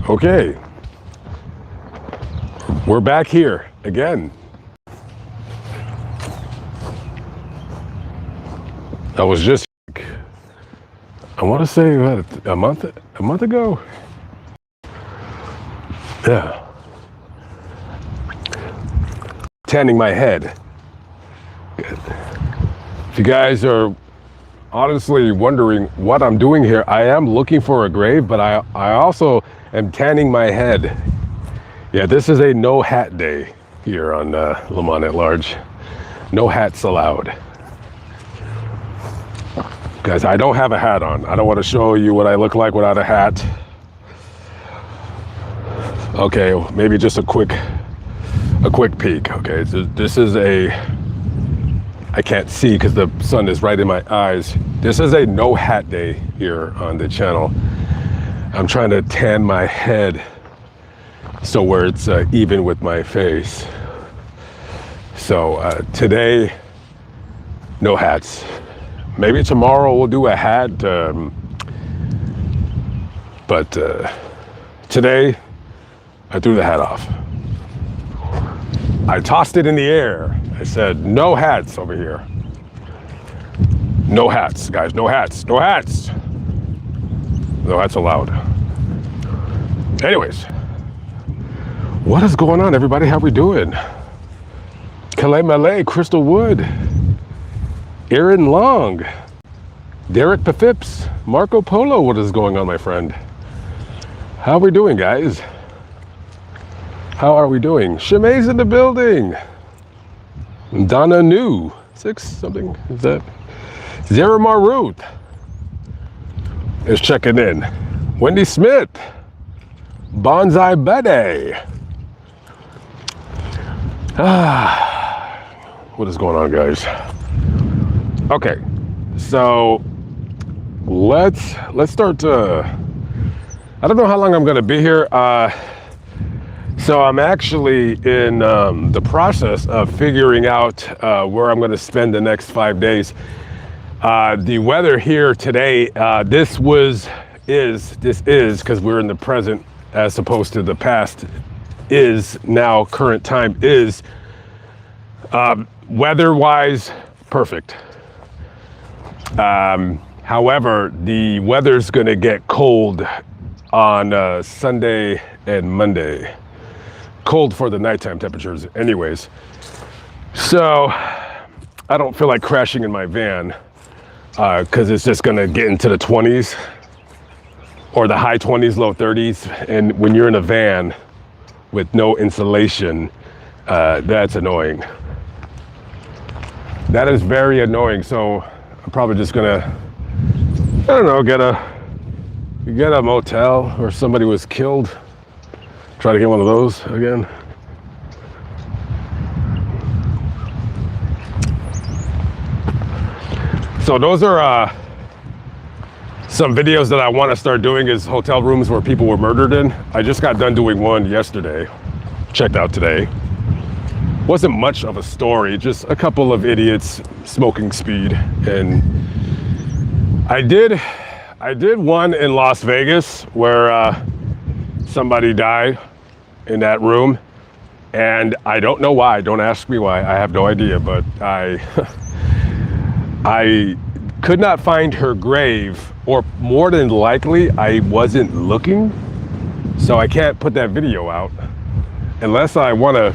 Okay, we're back here again. I was just, I want to say what, a month ago. Yeah. Tanning my head. If you guys are honestly wondering what I'm doing here, I am looking for a grave, but I also am tanning my head. Yeah, this is a no hat day here on Le Mans at Large. No hats allowed. Guys, I don't have a hat on. I don't want to show you what I look like without a hat. Okay, maybe just a quick peek. Okay, so this is I can't see because the sun is right in my eyes. This is a no hat day here on the channel. I'm trying to tan my head so where it's even with my face. So today, no hats. Maybe tomorrow we'll do a hat, but today I threw the hat off. I tossed it in the air. I said, no hats over here. No hats, guys, no hats, no hats. No hats allowed. Anyways, what is going on, everybody? How we doing? Calais Malay, Crystal Wood, Aaron Long, Derek Pafips, Marco Polo. What is going on, my friend? How are we doing, guys? How are we doing? Shemai's in the building. Donna New, 6 something, is that? Zara Maruth is checking in. Wendy Smith, Bonsai Buddy. What is going on, guys? Okay, so let's start. I don't know how long I'm going to be here. So I'm actually in the process of figuring out where I'm going to spend the next 5 days. The weather here today, this is because we're in the present as opposed to the past, is now current time is weather-wise perfect. However, the weather's going to get cold on Sunday and Monday. Cold for the nighttime temperatures anyways. So I don't feel like crashing in my van because it's just gonna get into the 20s or the high 20s, low 30s. And when you're in a van with no insulation, that's annoying. That is very annoying. So I'm probably just gonna, I don't know, get a motel where somebody was killed. Try to get one of those again. So those are some videos that I want to start doing, is hotel rooms where people were murdered in. I just got done doing one yesterday. Checked out today. Wasn't much of a story, just a couple of idiots smoking speed. And I did one in Las Vegas where somebody died in that room, and I don't know why. Don't ask me why. I have no idea, but I could not find her grave, or more than likely I wasn't looking, so I can't put that video out unless I want to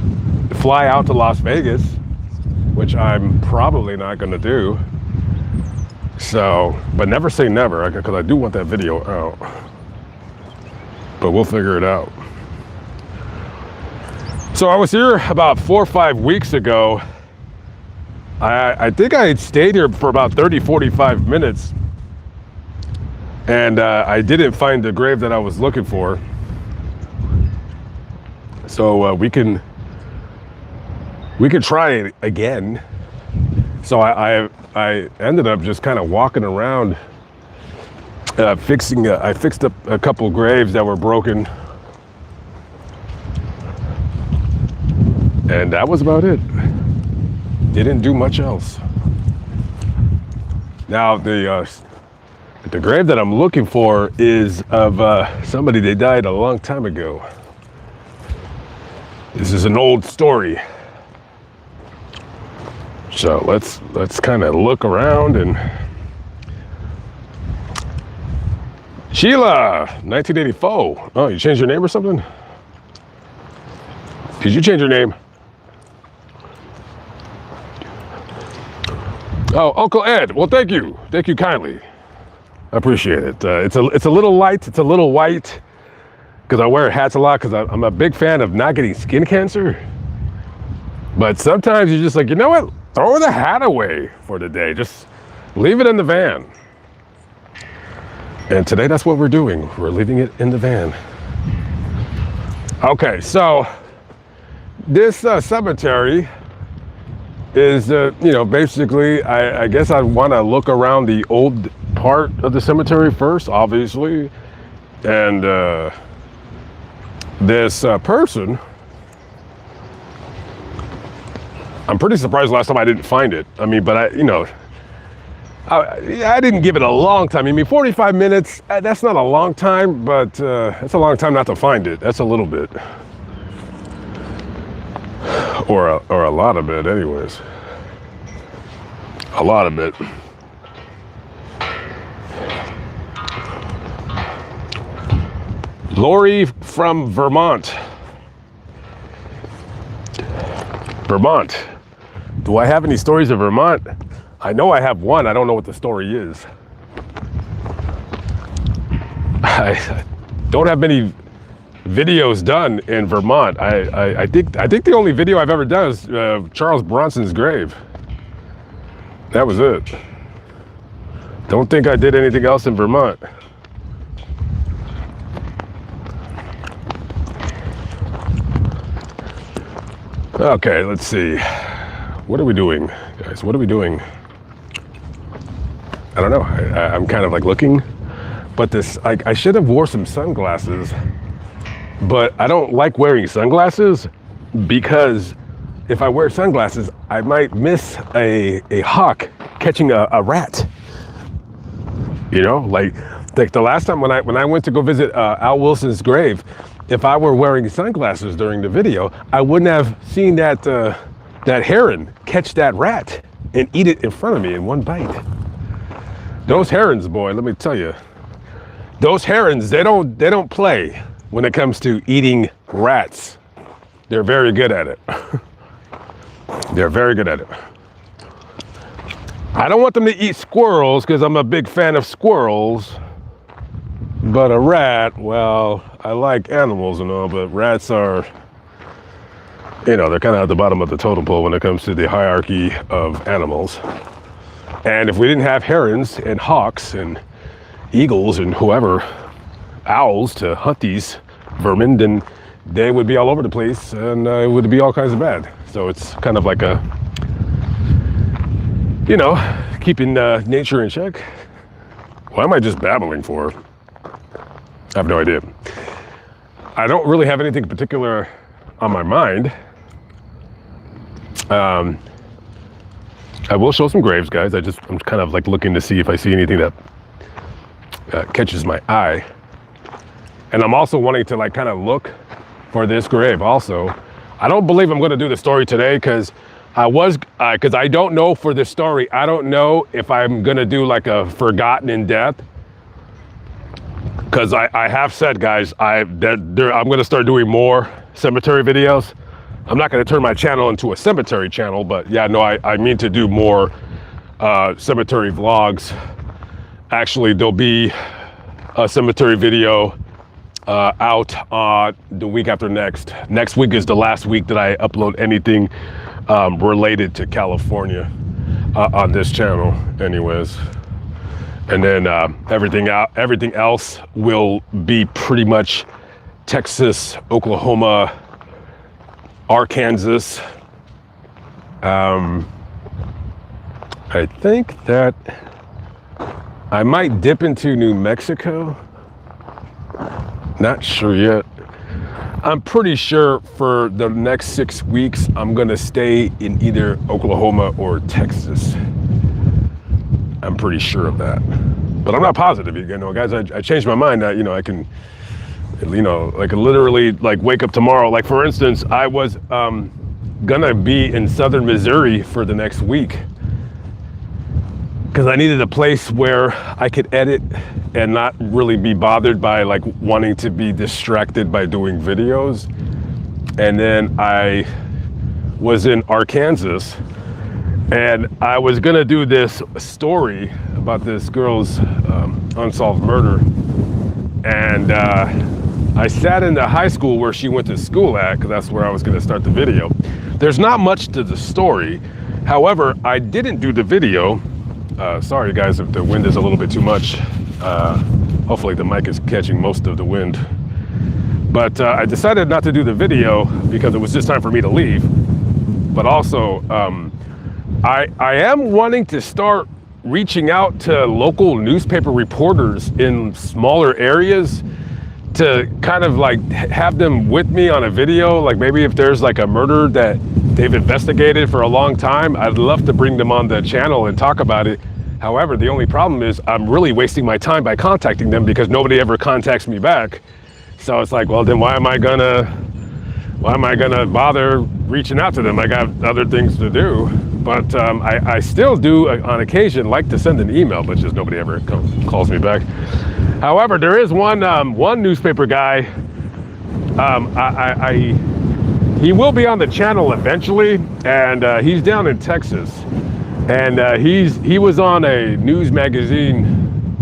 fly out to Las Vegas, which I'm probably not going to do. So, but never say never, because I do want that video out, but we'll figure it out. So I was here about 4 or 5 weeks ago. I think I had stayed here for about 30-45 minutes, and I didn't find the grave that I was looking for. So we can try it again. So I ended up just kind of walking around, I fixed up a couple graves that were broken. And that was about it. Didn't do much else. Now the The grave that I'm looking for is of somebody that died a long time ago. This is an old story. So let's kind of look around. And Sheila, 1984. Oh, you changed your name or something? Did you change your name? Oh, Uncle Ed. Well, thank you. Thank you kindly. I appreciate it. It's a little light. It's a little white because I wear hats a lot because I'm a big fan of not getting skin cancer. But sometimes you're just like, you know what? Throw the hat away for the day. Just leave it in the van. And today that's what we're doing. We're leaving it in the van. Okay, so this cemetery is, basically, I guess I want to look around the old part of the cemetery first, obviously. And this person, I'm pretty surprised last time I didn't find it. I mean, but I didn't give it a long time. I mean, 45 minutes, that's not a long time, but it's a long time not to find it. That's a little bit. Or a lot of it, anyways. A lot of it. Lori from Vermont. Vermont. Do I have any stories of Vermont? I know I have one. I don't know what the story is. I don't have many videos done in Vermont. I think the only video I've ever done is Charles Bronson's grave. That was it. Don't think I did anything else in Vermont. Okay, let's see. What are we doing, guys? What are we doing? I don't know. I'm kind of like looking, but I should have wore some sunglasses, but I don't like wearing sunglasses because if I wear sunglasses, I might miss a hawk catching a rat. You know, like the last time when I went to go visit Al Wilson's grave, if I were wearing sunglasses during the video, I wouldn't have seen that heron catch that rat and eat it in front of me in one bite. Those herons, boy, let me tell you, those herons, they don't play when it comes to eating rats. They're very good at it. They're very good at it. I don't want them to eat squirrels because I'm a big fan of squirrels. But a rat, well, I like animals and all, but rats are, they're kind of at the bottom of the totem pole when it comes to the hierarchy of animals. And if we didn't have herons and hawks and eagles and whoever, owls to hunt these vermin, then they would be all over the place and it would be all kinds of bad. So it's kind of like a, keeping nature in check. What am I just babbling for? I have no idea. I don't really have anything particular on my mind. I will show some graves, guys. I'm kind of like looking to see if I see anything that catches my eye. And I'm also wanting to like kind of look for this grave also. I don't believe I'm going to do the story today because I don't know for this story. I don't know if I'm going to do like a forgotten in death. Because I have said, guys, I'm going to start doing more cemetery videos. I'm not going to turn my channel into a cemetery channel, but yeah, no, I mean to do more cemetery vlogs. Actually, there'll be a cemetery video out the week after next. Next week is the last week that I upload anything related to California on this channel, anyways. And then everything else will be pretty much Texas, Oklahoma, Arkansas. I think that I might dip into New Mexico. Not sure yet. I'm pretty sure for the next 6 weeks, I'm gonna stay in either Oklahoma or Texas. I'm pretty sure of that. but I'm not positive. You know, guys, I changed my mind. You know, I can, you know, like literally like wake up tomorrow. Like for instance, I was gonna be in southern Missouri for the next week because I needed a place where I could edit and not really be bothered by like wanting to be distracted by doing videos. And then I was in Arkansas, and I was gonna do this story about this girl's unsolved murder. And I sat in the high school where she went to school at, because that's where I was gonna start the video. There's not much to the story. However, I didn't do the video. Sorry guys if the wind is a little bit too much. Hopefully the mic is catching most of the wind. But I decided not to do the video because it was just time for me to leave. But also, I am wanting to start reaching out to local newspaper reporters in smaller areas to kind of like have them with me on a video. Like maybe if there's like a murder that they've investigated for a long time, I'd love to bring them on the channel and talk about it. However, the only problem is I'm really wasting my time by contacting them because nobody ever contacts me back. So it's like, well, then why am I gonna bother reaching out to them? I got other things to do. But I still do, on occasion, like to send an email, but just nobody ever calls me back. However, there is one newspaper guy. He will be on the channel eventually, and he's down in Texas. And he was on a news magazine.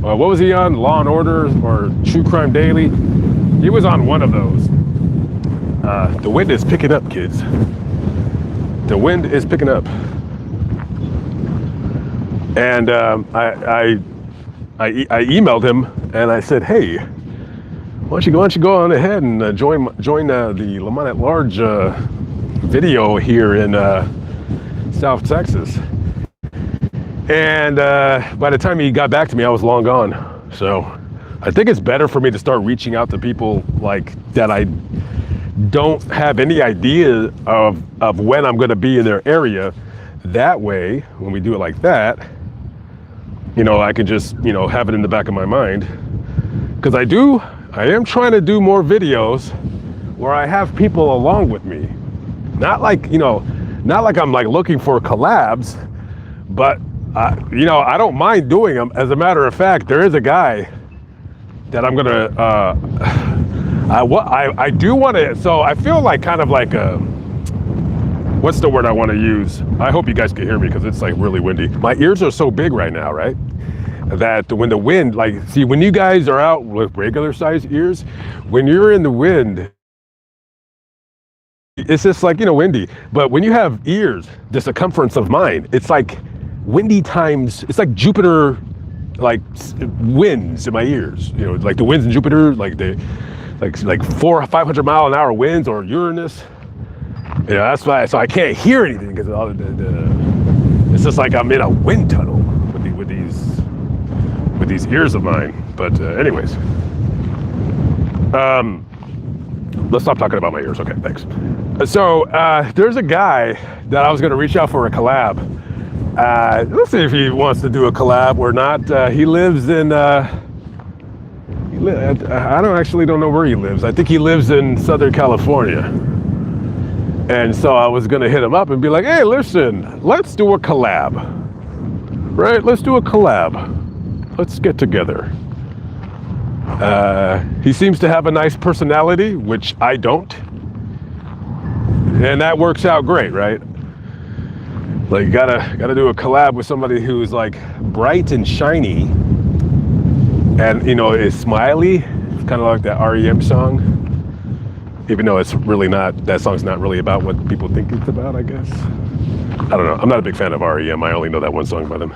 What was he on? Law and Order or True Crime Daily? He was on one of those. The wind is picking up, kids. The wind is picking up. And I emailed him and I said, hey, why don't you go on ahead and join the Lamont at Large video here in South Texas. And by the time he got back to me, I was long gone. So I think it's better for me to start reaching out to people like that I don't have any idea of when I'm going to be in their area. That way, when we do it like that, you know, I can just, you know, have it in the back of my mind. Because I am trying to do more videos where I have people along with me. Not like, you know, not like I'm like looking for collabs, but, you know, I don't mind doing them. As a matter of fact, there is a guy that I'm gonna, I do want to, so I feel like kind of like a, what's the word I want to use? I hope you guys can hear me because it's like really windy. My ears are so big right now, right? That when the wind, like, see, when you guys are out with regular size ears, when you're in the wind, it's just like, you know, windy. But when you have ears, the circumference of mine, it's like windy times, it's like Jupiter, like winds in my ears, you know, like the winds in Jupiter, like the, like 400 or 500 mile an hour winds, or Uranus. Yeah, that's why. So I can't hear anything because it's just like I'm in a wind tunnel with these ears of mine. But anyways, let's stop talking about my ears. Okay, thanks. So there's a guy that I was going to reach out for a collab. Let's see if he wants to do a collab or not. He lives in. I don't know where he lives. I think he lives in Southern California. And so I was gonna hit him up and be like, hey, listen, let's do a collab, right? Let's do a collab. Let's get together. He seems to have a nice personality, which I don't. And that works out great, right? Like, you gotta do a collab with somebody who's like bright and shiny and, you know, is smiley. It's kind of like that REM song. Even though it's really not, that song's not really about what people think it's about, I guess. I don't know. I'm not a big fan of REM. I only know that one song by them.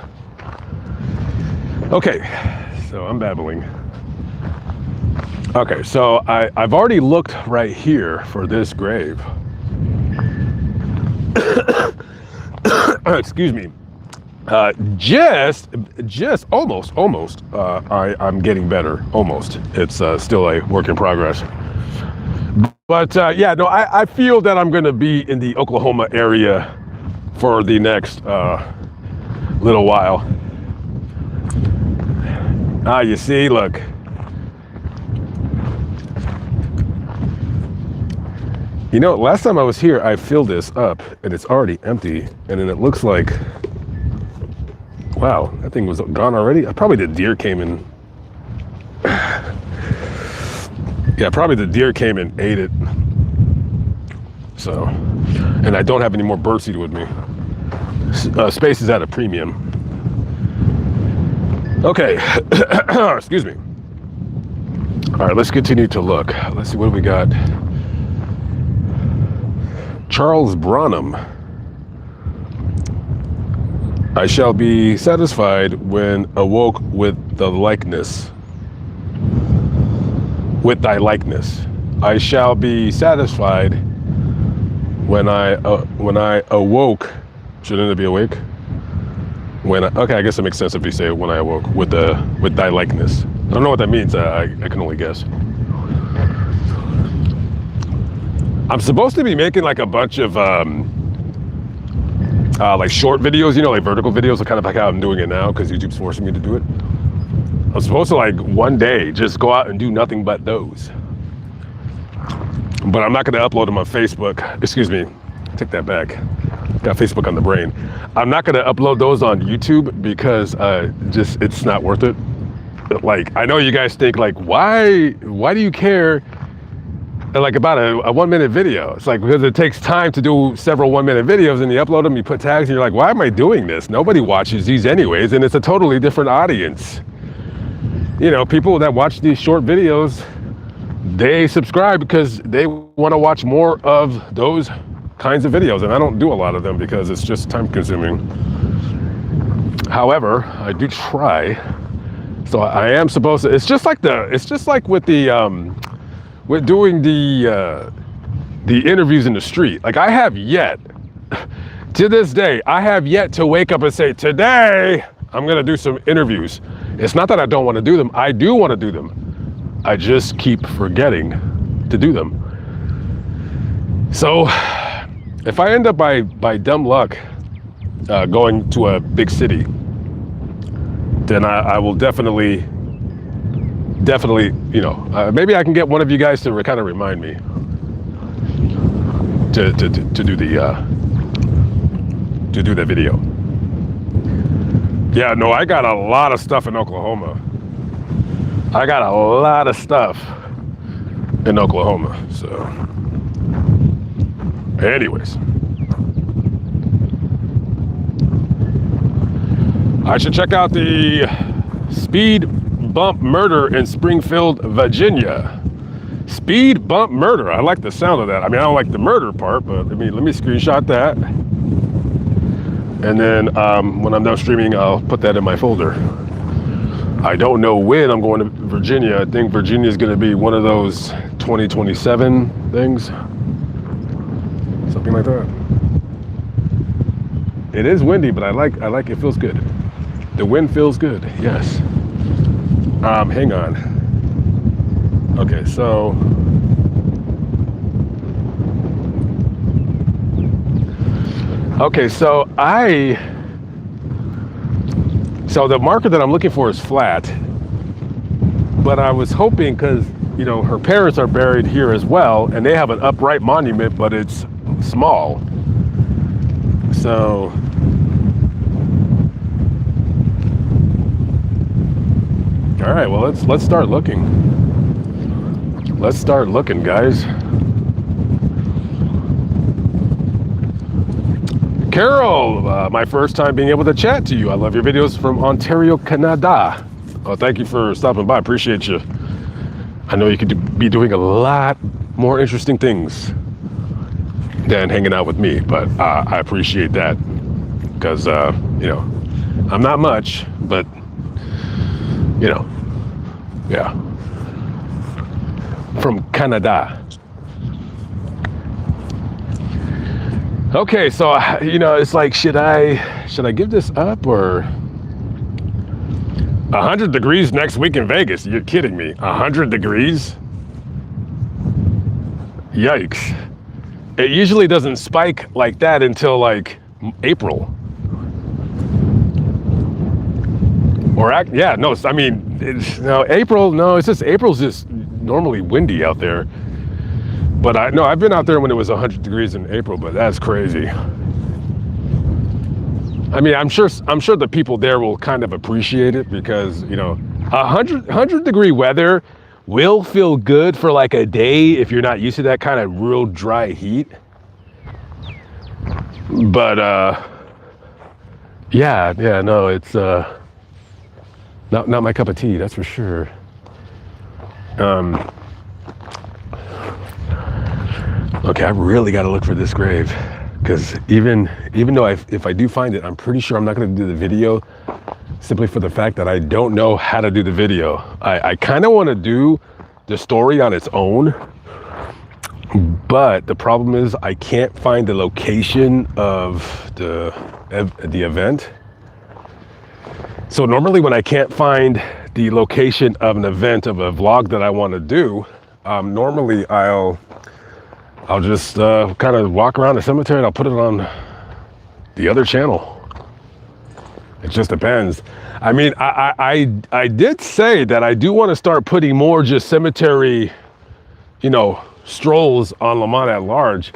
Okay, so I'm babbling. Okay, so I've already looked right here for this grave. Excuse me. Just almost. I'm getting better. Almost. It's still a work in progress. But yeah, no, I feel that I'm going to be in the Oklahoma area for the next little while. Ah, you see, look. You know, last time I was here, I filled this up and it's already empty. And then it looks like, wow, that thing was gone already. Probably the deer came in. Yeah, probably the deer came and ate it. So, and I don't have any more birdseed with me. Space is at a premium. Okay, excuse me. All right, let's continue to look. Let's see what we got. Charles Bronham. I shall be satisfied when awoke with the likeness. With thy likeness. I shall be satisfied when I awoke. Shouldn't it be awake? Okay, I guess it makes sense if you say when I awoke with thy likeness. I don't know what that means. I can only guess. I'm supposed to be making like a bunch of like short videos, you know, like vertical videos, kind of like how I'm doing it now because YouTube's forcing me to do it. I'm supposed to like one day just go out and do nothing but those. But I'm not going to upload them on Facebook. Excuse me, take that back. Got Facebook on the brain. I'm not going to upload those on YouTube because just it's not worth it. Like, I know you guys think like, why do you care like about a 1 minute video? It's like, because it takes time to do several 1 minute videos and you upload them, you put tags and you're like, why am I doing this? Nobody watches these anyways. And it's a totally different audience. You know, people that watch these short videos, they subscribe because they want to watch more of those kinds of videos. And I don't do a lot of them because it's just time consuming. However, I do try. So I am supposed to, it's just like with the, with doing the interviews in the street. Like I have yet, to this day, I have yet to wake up and say, today, I'm gonna do some interviews. It's not that I don't wanna do them, I do wanna do them. I just keep forgetting to do them. So, if I end up by dumb luck going to a big city, then I will definitely, you know, maybe I can get one of you guys to kind of remind me to do the video. Yeah, no, I got a lot of stuff in Oklahoma. I got a lot of stuff in Oklahoma. So, anyways, I should check out the speed bump murder in Springfield, Virginia. Speed bump murder. I like the sound of that. I mean, I don't like the murder part, but let me screenshot that. And then when I'm done streaming, I'll put that in my folder. I don't know when I'm going to Virginia. I think Virginia is going to be one of those 2027 things. Something like that. It is windy, but I like it. Feels good. The wind feels good. Yes. Hang on. Okay, so so the marker that I'm looking for is flat, but I was hoping, because you know her parents are buried here as well, and they have an upright monument, but it's small. So all right, well, let's start looking. Let's start looking, guys. Carol, my first time being able to chat to you. I love your videos from Ontario, Canada. Oh, thank you for stopping by. Appreciate you. I know you could be doing a lot more interesting things than hanging out with me, but I appreciate that because, you know, I'm not much, but, you know, yeah. From Canada. Okay, so you know, it's like, should I give this up, or 100 degrees next week in Vegas? You're kidding me. 100 degrees? Yikes. It usually doesn't spike like that until like April. Yeah, no, I mean, no, April, no, it's just, April's just normally windy out there. But I've been out there when it was 100 degrees in April, but that's crazy. I mean, I'm sure the people there will kind of appreciate it because, 100 degree weather will feel good for like a day if you're not used to that kind of real dry heat. But, no, it's, not my cup of tea, that's for sure. Okay, I really got to look for this grave because even though if I do find it, I'm pretty sure I'm not going to do the video simply for the fact that I don't know how to do the video. I kind of want to do the story on its own, but the problem is I can't find the location of the event. So normally when I can't find the location of an event of a vlog that I want to do, normally I'll just kind of walk around the cemetery and I'll put it on the other channel. It just depends. I mean, I did say that I do want to start putting more just cemetery, strolls on Lamont at large.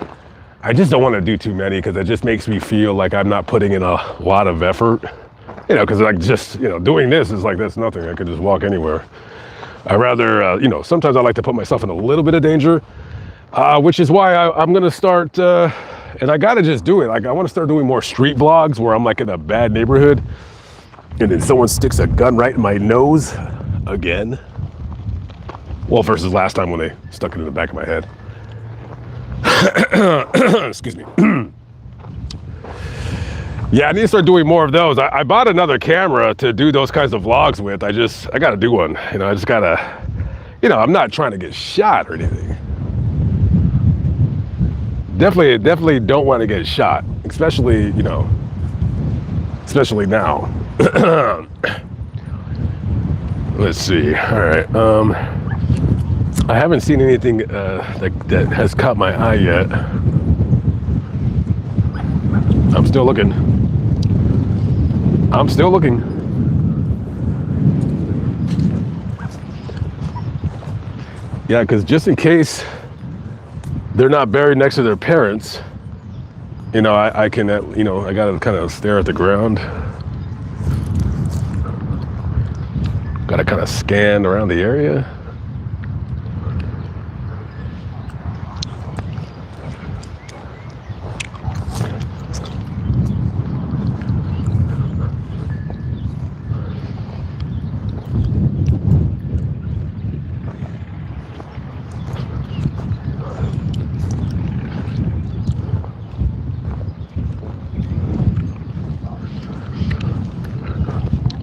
I just don't want to do too many because it just makes me feel like I'm not putting in a lot of effort. Because like just, doing this is like, that's nothing. I could just walk anywhere. I rather, sometimes I like to put myself in a little bit of danger, which is why I'm going to start, and I got to just do it. Like, I want to start doing more street vlogs where I'm like in a bad neighborhood and then someone sticks a gun right in my nose again. Well, versus last time when they stuck it in the back of my head. Excuse me. Yeah, I need to start doing more of those. I bought another camera to do those kinds of vlogs with. I got to do one. I just got to, I'm not trying to get shot or anything. Definitely don't want to get shot, especially now. Let's see. All right. I haven't seen anything that has caught my eye yet. I'm still looking. Yeah, because just in case they're not buried next to their parents, I can, I gotta kind of stare at the ground. Gotta kind of scan around the area.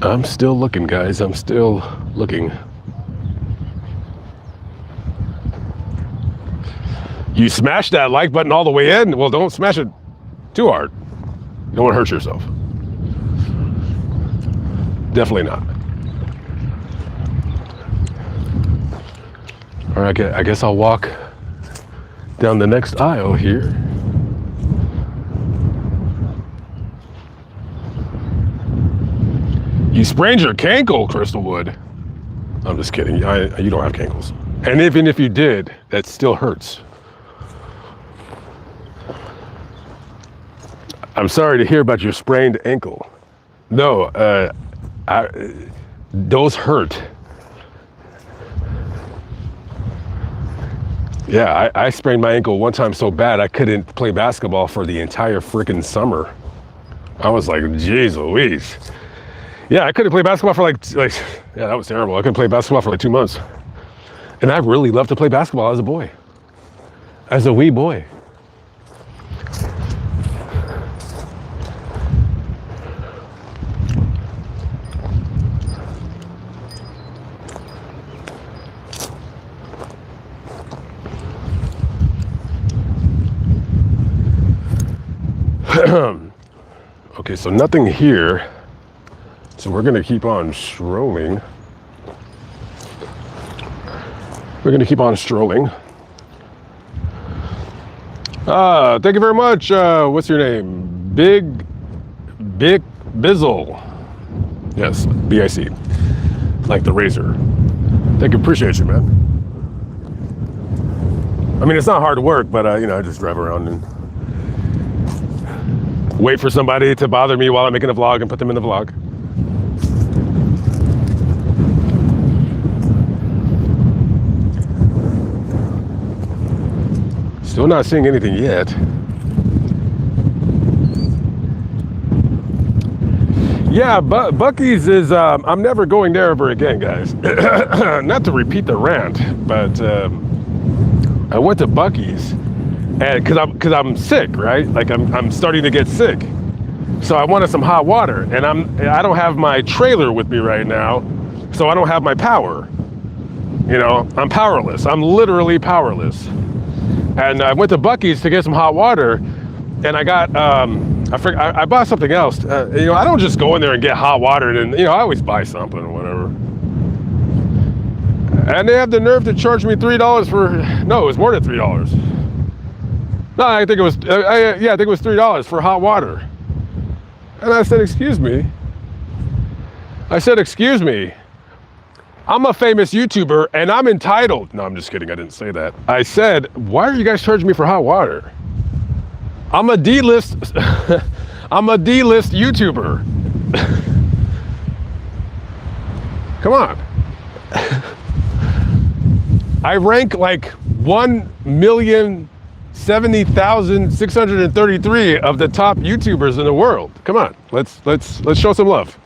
I'm still looking, guys. I'm still looking. You smashed that like button all the way in. Well, don't smash it too hard. You don't want to hurt yourself. Definitely not. All right, I guess I'll walk down the next aisle here. You sprained your cankle, Crystalwood. I'm just kidding. You don't have cankles. And even if you did, that still hurts. I'm sorry to hear about your sprained ankle. No, those hurt. Yeah, I sprained my ankle one time so bad I couldn't play basketball for the entire freaking summer. I was like, geez Louise. Yeah, I couldn't play basketball for yeah, that was terrible. I couldn't play basketball for like 2 months. And I really loved to play basketball as a boy. As a wee boy. Okay, so nothing here. So we're gonna keep on strolling. Thank you very much. What's your name? Big Bizzle. Yes, BIC. Like the razor. Thank you, appreciate you, man. I mean, it's not hard work, but you know, I just drive around and wait for somebody to bother me while I'm making a vlog and put them in the vlog. Still not seeing anything yet. Yeah, Buc-ee's is, I'm never going there ever again, guys. Not to repeat the rant, but I went to Buc-ee's and cause I'm sick, right? Like I'm starting to get sick. So I wanted some hot water, and I don't have my trailer with me right now, so I don't have my power. You know, I'm powerless. I'm literally powerless. And I went to Buc-ee's to get some hot water, and I got, I bought something else. You know, I don't just go in there and get hot water, and, you know, I always buy something or whatever. And they have the nerve to charge me $3 for, no, it was more than $3. No, I think it was, yeah, I think it was $3 for hot water. And I said, excuse me. I said, excuse me. I'm a famous YouTuber and I'm entitled. No, I'm just kidding. I didn't say that. I said, why are you guys charging me for hot water? I'm a D-list, I'm a D-list YouTuber. Come on. I rank like 1,070,633 of the top YouTubers in the world. Come on, let's show some love.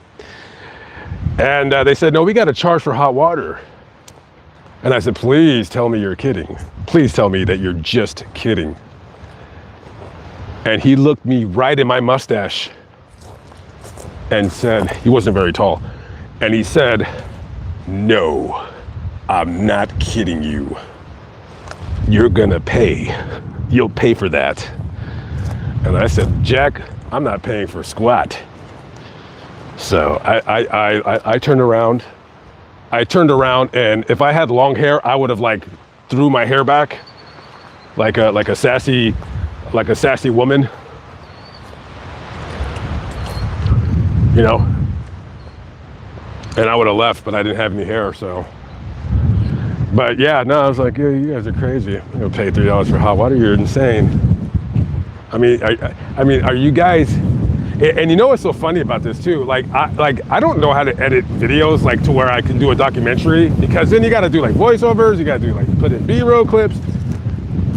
And they said, no, we got to charge for hot water. And I said, please tell me you're kidding. Please tell me that you're just kidding. And he looked me right in my mustache and said, he wasn't very tall. And he said, no, I'm not kidding you. You're gonna pay. You'll pay for that. And I said, Jack, I'm not paying for squat. So I turned around. I turned around, and if I had long hair, I would have like threw my hair back like a sassy woman. You know? And I would have left, but I didn't have any hair, so. But yeah, no, I was like, yeah, you guys are crazy. I'm gonna pay $3 for hot water. You're insane. I mean, are you guys? And you know what's so funny about this too? Like I don't know how to edit videos like to where I can do a documentary, because then you got to do like voiceovers. You got to do like put in B-roll clips.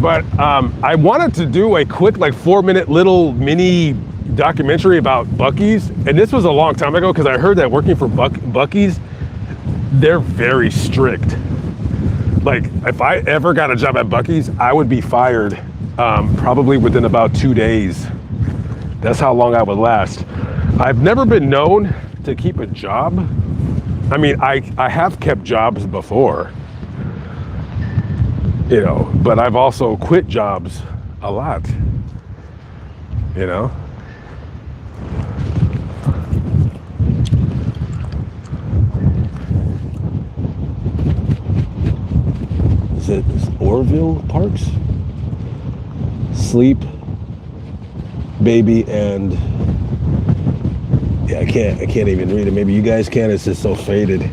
But I wanted to do a quick like 4-minute little mini documentary about Buc-ee's, and this was a long time ago because I heard that working for Buc-ee's, they're very strict. Like if I ever got a job at Buc-ee's, I would be fired probably within about 2 days. That's how long I would last. I've never been known to keep a job. I mean, I have kept jobs before, you know, but I've also quit jobs a lot, you know. Is it Orville Parks? Sleep, baby, and yeah, I can't even read it. Maybe you guys can. It's just so faded.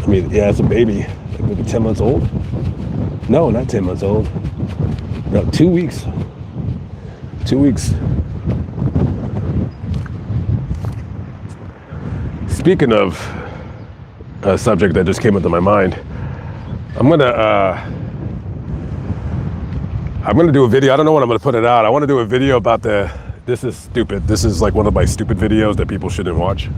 I mean, yeah, it's a baby, like maybe 10 months old. No, not 10 months old. No, 2 weeks. 2 weeks. Speaking of a subject that just came into my mind, I'm gonna do a video. I don't know when I'm gonna put it out. I want to do a video about this is stupid. This is like one of my stupid videos that people shouldn't watch.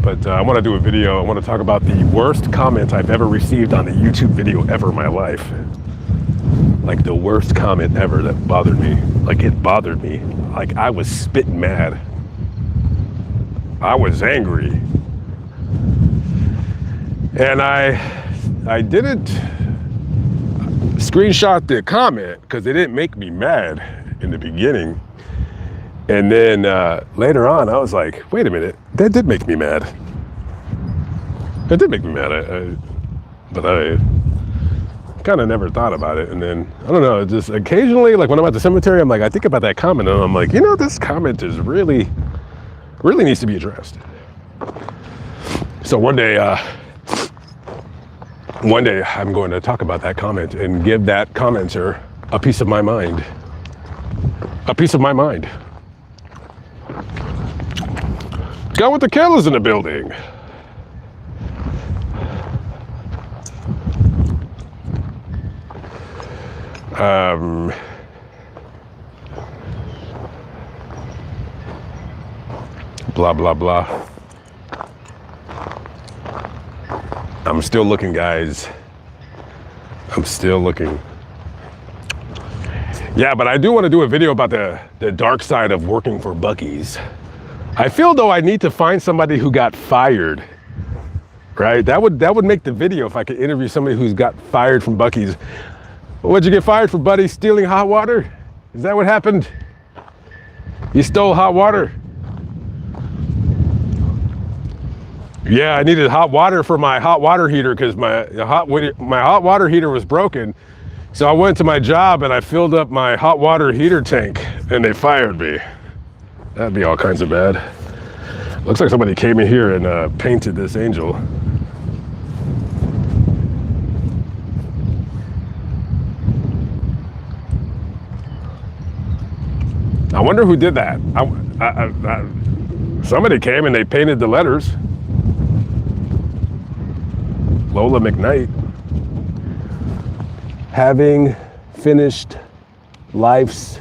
But I want to do a video. I want to talk about the worst comment I've ever received on a YouTube video ever in my life. Like the worst comment ever that bothered me. Like it bothered me. Like I was spitting mad. I was angry. And I didn't screenshot the comment because it didn't make me mad in the beginning. And then later on, I was like, wait a minute, that did make me mad. That did make me mad. But I kind of never thought about it. And then, I don't know, just occasionally, like when I'm at the cemetery, I'm like, I think about that comment and I'm like, you know, this comment is really really needs to be addressed. So one day I'm going to talk about that comment and give that commenter a piece of my mind. A piece of my mind. Go with the killers in the building. Blah, blah, blah. I'm still looking, guys. I'm still looking. Yeah, but I do want to do a video about the dark side of working for Buc-ee's. I feel though I need to find somebody who got fired, right? That would make the video if I could interview somebody who's got fired from Buc-ee's. What'd you get fired for, buddy? Stealing hot water? Is that what happened? You stole hot water? Yeah, I needed hot water for my hot water heater because my hot water heater was broken. So I went to my job and I filled up my hot water heater tank and they fired me. That'd be all kinds of bad. Looks like somebody came in here and painted this angel. I wonder who did that. Somebody came and they painted the letters. Lola McKnight. Having finished life's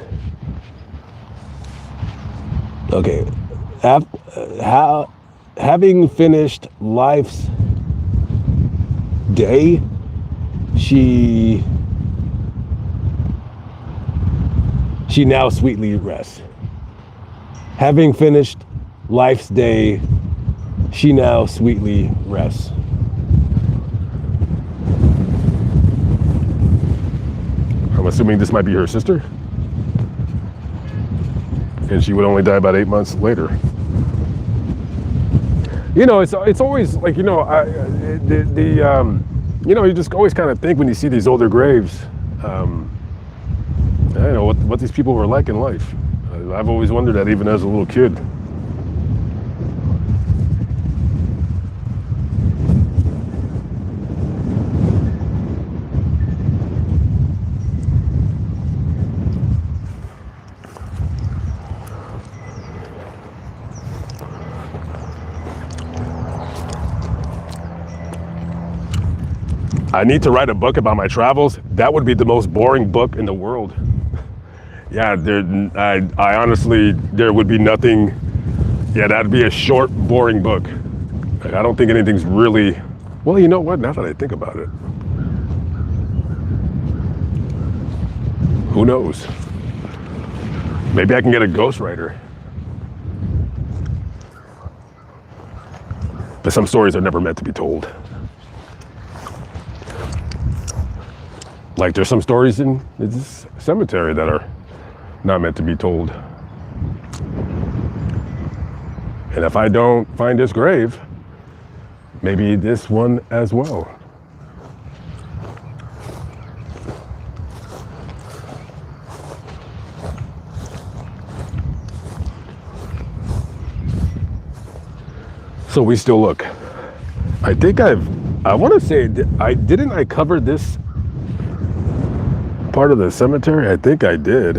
having finished life's day, she now sweetly rests. Having finished life's day, she now sweetly rests. I'm assuming this might be her sister. And she would only die about 8 months later. You know, it's always like, you know, you just always kind of think when you see these older graves, I don't know what these people were like in life. I've always wondered that even as a little kid. I need to write a book about my travels. That would be the most boring book in the world. Yeah, I honestly, there would be nothing. Yeah, that'd be a short, boring book. Like, I don't think anything's really, well, you know what, now that I think about it. Who knows? Maybe I can get a ghostwriter. But some stories are never meant to be told. Like there's some stories in this cemetery that are not meant to be told. And if I don't find this grave, maybe this one as well. So we still look. I think I want to say, didn't I cover this part of the cemetery? I think I did.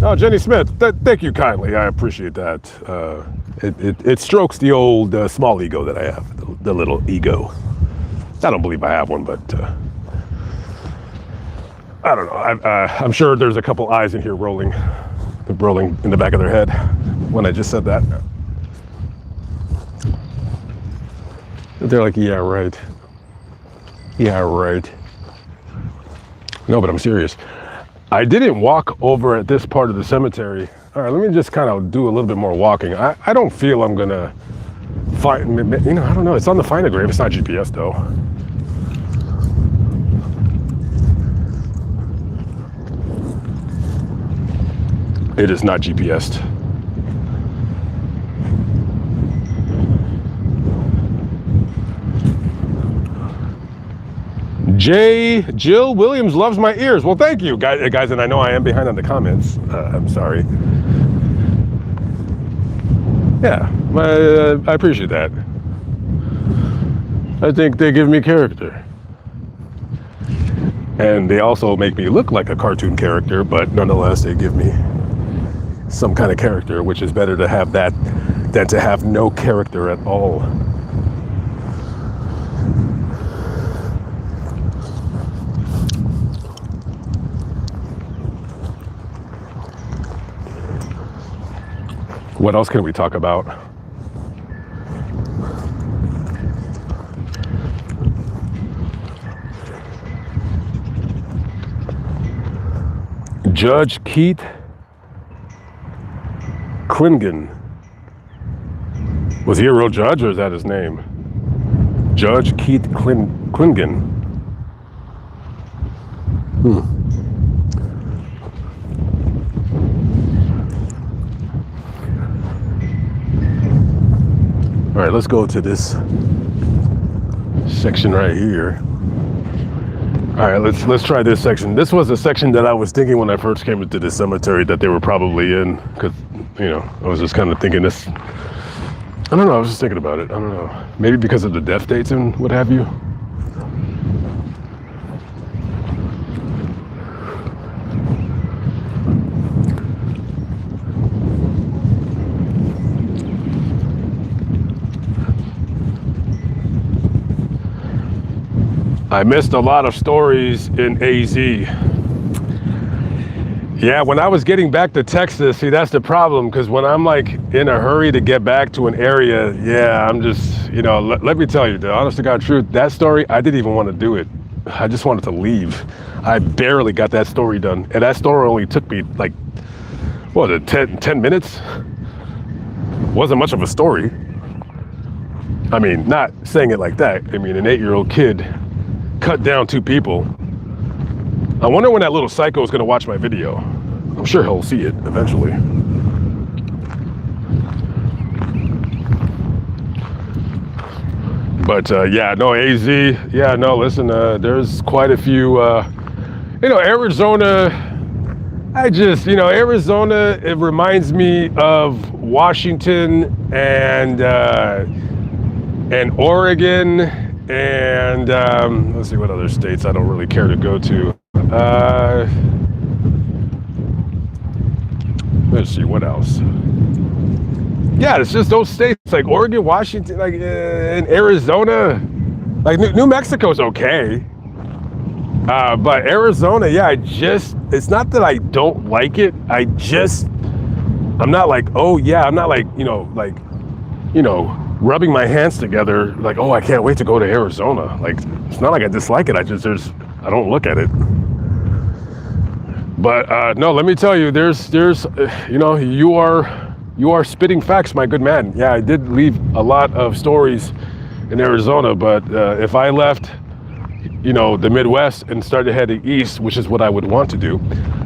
Oh, Jenny Smith, thank you kindly. I appreciate that. It strokes the old small ego that I have, the little ego. I don't believe I have one, but I don't know. I'm sure there's a couple eyes in here rolling in the back of their head when I just said that. They're like, yeah, right. Yeah, right. No, but I'm serious. I didn't walk over at this part of the cemetery. All right, let me just kind of do a little bit more walking. I don't feel I'm gonna find, you know, I don't know. It's on the Find a Grave. It's not GPS though. It is not GPSed. Jill Williams loves my ears. Well, thank you, guys, and I know I am behind on the comments. I'm sorry. Yeah, I appreciate that. I think they give me character. And they also make me look like a cartoon character, but nonetheless, they give me some kind of character, which is better to have that than to have no character at all. What else can we talk about? Judge Keith Klingon. Was he a real judge, or is that his name? Judge Keith Klingon. All right, let's go to this section right here. All right, let's try this section. This was a section that I was thinking when I first came into this cemetery that they were probably in, because, you know, I was just kind of thinking this. I don't know, I was just thinking about it. I don't know. Maybe because of the death dates and what have you. I missed a lot of stories in AZ. Yeah, when I was getting back to Texas, see, that's the problem, because when I'm like in a hurry to get back to an area, yeah, I'm just, you know, let me tell you, the honest to God truth, that story, I didn't even want to do it. I just wanted to leave. I barely got that story done. And that story only took me like, what, 10 minutes? Wasn't much of a story. I mean, not saying it like that. I mean, an 8-year-old kid cut down 2 people. I wonder when that little psycho is going to watch my video. I'm sure he'll see it eventually. But yeah, no, AZ, yeah, no, listen, there's quite a few, you know, Arizona, Arizona, it reminds me of Washington and Oregon, and let's see what other states I don't really care to go to. Let's see what else. Yeah, it's just those states like Oregon, Washington, like and Arizona. Like New Mexico's okay, but Arizona, yeah, it's not that I don't like it. I'm not like, oh yeah, I'm not like, rubbing my hands together like, oh, I can't wait to go to Arizona. Like, it's not like I dislike it. I don't look at it. But no, let me tell you, there's you are spitting facts, my good man. Yeah, I did leave a lot of stories in Arizona, but if I left, the Midwest and started heading east, which is what I would want to do,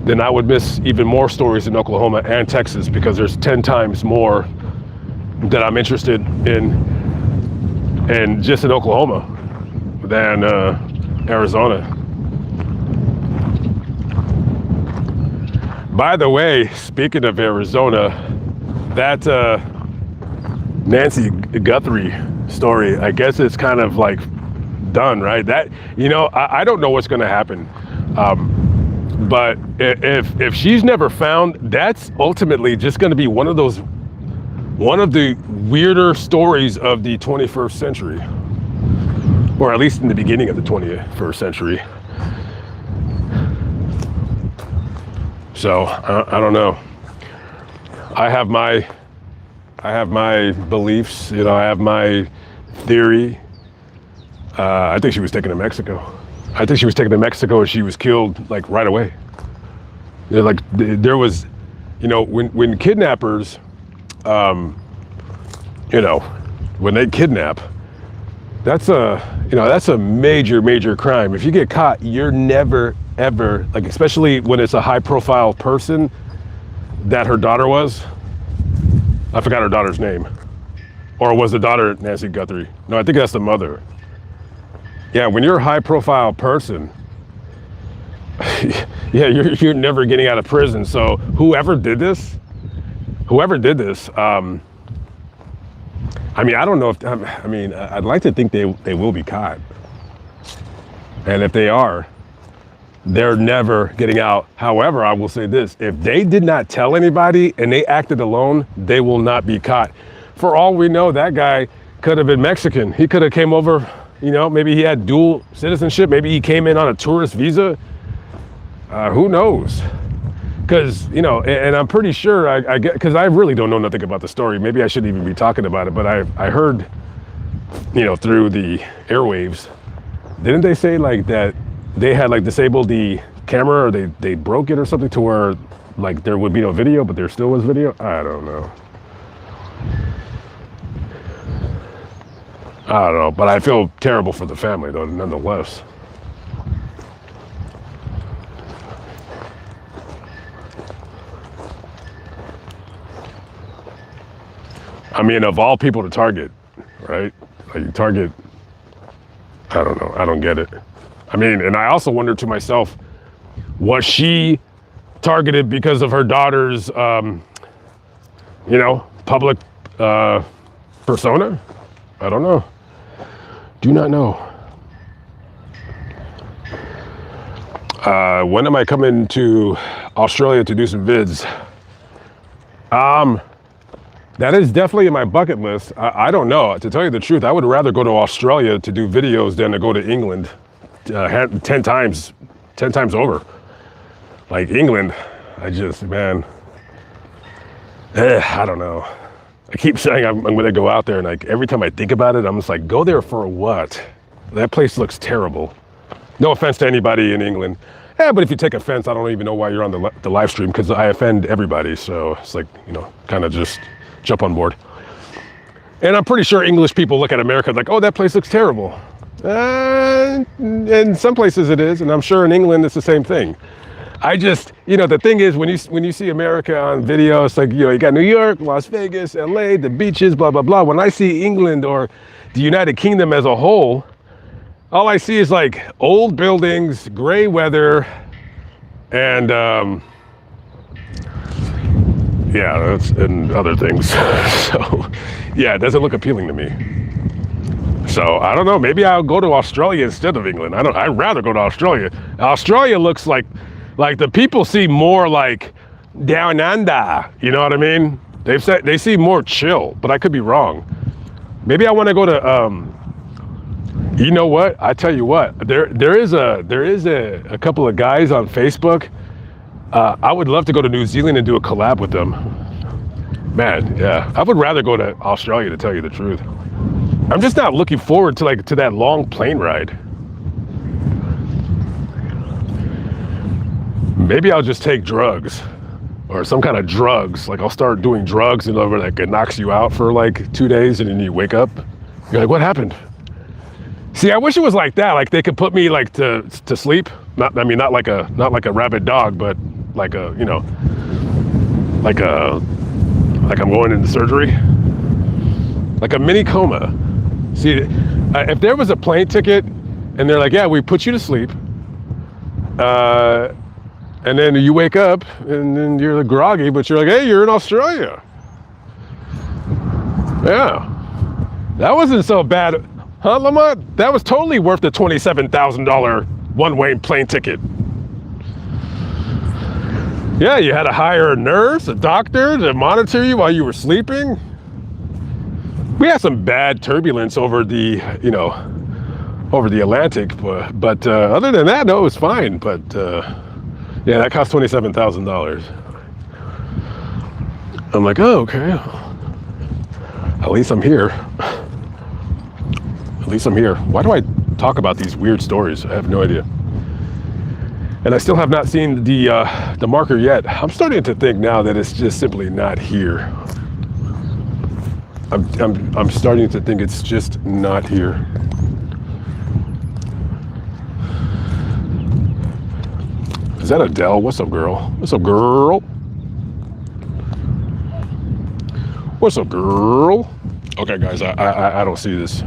then I would miss even more stories in Oklahoma and Texas, because there's 10 times more that I'm interested in just in Oklahoma than Arizona. By the way, speaking of Arizona, that Nancy Guthrie story, I guess it's kind of like done, right? That, I don't know what's going to happen. But if she's never found, that's ultimately just going to be one of the weirder stories of the 21st century, or at least in the beginning of the 21st century. So I don't know. I have my beliefs, I have my theory. I think she was taken to Mexico. I think she was taken to Mexico and she was killed like right away. There was, when kidnappers, when they kidnap, that's a major crime. If you get caught, you're never ever, like, especially when it's a high profile person that her daughter was. I forgot her daughter's name. Or was the daughter Nancy Guthrie? No, I think that's the mother. Yeah, when you're a high profile person, yeah, you're never getting out of prison. So whoever did this, I mean, I don't know if, I mean, I'd like to think they will be caught. And if they are, they're never getting out. However, I will say this, if they did not tell anybody and they acted alone, they will not be caught. For all we know, that guy could have been Mexican. He could have came over, you know, maybe he had dual citizenship. Maybe he came in on a tourist visa. Who knows? Because, you know, and I'm pretty sure I get, because I really don't know nothing about the story. Maybe I shouldn't even be talking about it, but I heard, you know, through the airwaves, didn't they say like that they had like disabled the camera, or they broke it or something to where like there would be no video, but there still was video? I don't know. I don't know, but I feel terrible for the family though, nonetheless. I mean, of all people to target, right? Like target, I don't know, I don't get it. I mean, and I also wonder to myself, was she targeted because of her daughter's, you know, public persona? I don't know. Do not know. When am I coming to Australia to do some vids? That is definitely in my bucket list. I don't know. To tell you the truth, I would rather go to Australia to do videos than to go to England 10 times over. Like England, I just, man, I don't know. I keep saying I'm going to go out there, and like every time I think about it, I'm just like, go there for what? That place looks terrible. No offense to anybody in England. Yeah, but if you take offense, I don't even know why you're on the live stream, because I offend everybody. So it's like, you know, kind of just jump on board. And I'm pretty sure English people look at America like, oh, that place looks terrible. In some places it is, and I'm sure in England it's the same thing. I just, you know, the thing is when you see America on video, it's like, you know, you got New York, Las Vegas, LA, the beaches, blah, blah, blah. When I see England or the United Kingdom as a whole, all I see is like old buildings, gray weather, and yeah, that's, and other things. So yeah, it doesn't look appealing to me. So I don't know, maybe I'll go to Australia instead of England. I'd rather go to Australia. Australia looks like the people seem more like down under, you know what I mean? They've said they seem more chill, but I could be wrong. Maybe I want to go to, you know what? I tell you what, there is a couple of guys on Facebook. I would love to go to New Zealand and do a collab with them. Man, yeah, I would rather go to Australia, to tell you the truth. I'm just not looking forward to that long plane ride. Maybe I'll just take drugs or some kind of drugs. Like I'll start doing drugs and over like it knocks you out for like 2 days and then you wake up. You're like, what happened? See, I wish it was like that. Like they could put me like to sleep. Not like a rabid dog, but like a, you know, like I'm going into surgery. Like a mini coma. See, if there was a plane ticket and they're like, yeah, we put you to sleep, and then you wake up and then you're like groggy, but you're like, hey, you're in Australia. Yeah, that wasn't so bad. Huh, Lamont? That was totally worth the $27,000 one-way plane ticket. Yeah, you had to hire a nurse, a doctor to monitor you while you were sleeping. We had some bad turbulence over the, you know, over the Atlantic, but other than that, no, it was fine. But yeah, that cost $27,000. I'm like, oh, okay. At least I'm here. At least I'm here. Why do I talk about these weird stories? I have no idea. And I still have not seen the marker yet. I'm starting to think now that it's just simply not here. I'm starting to think it's just not here. Is that Adele? What's up, girl? What's up, girl? What's up, girl? Okay, guys, I don't see this.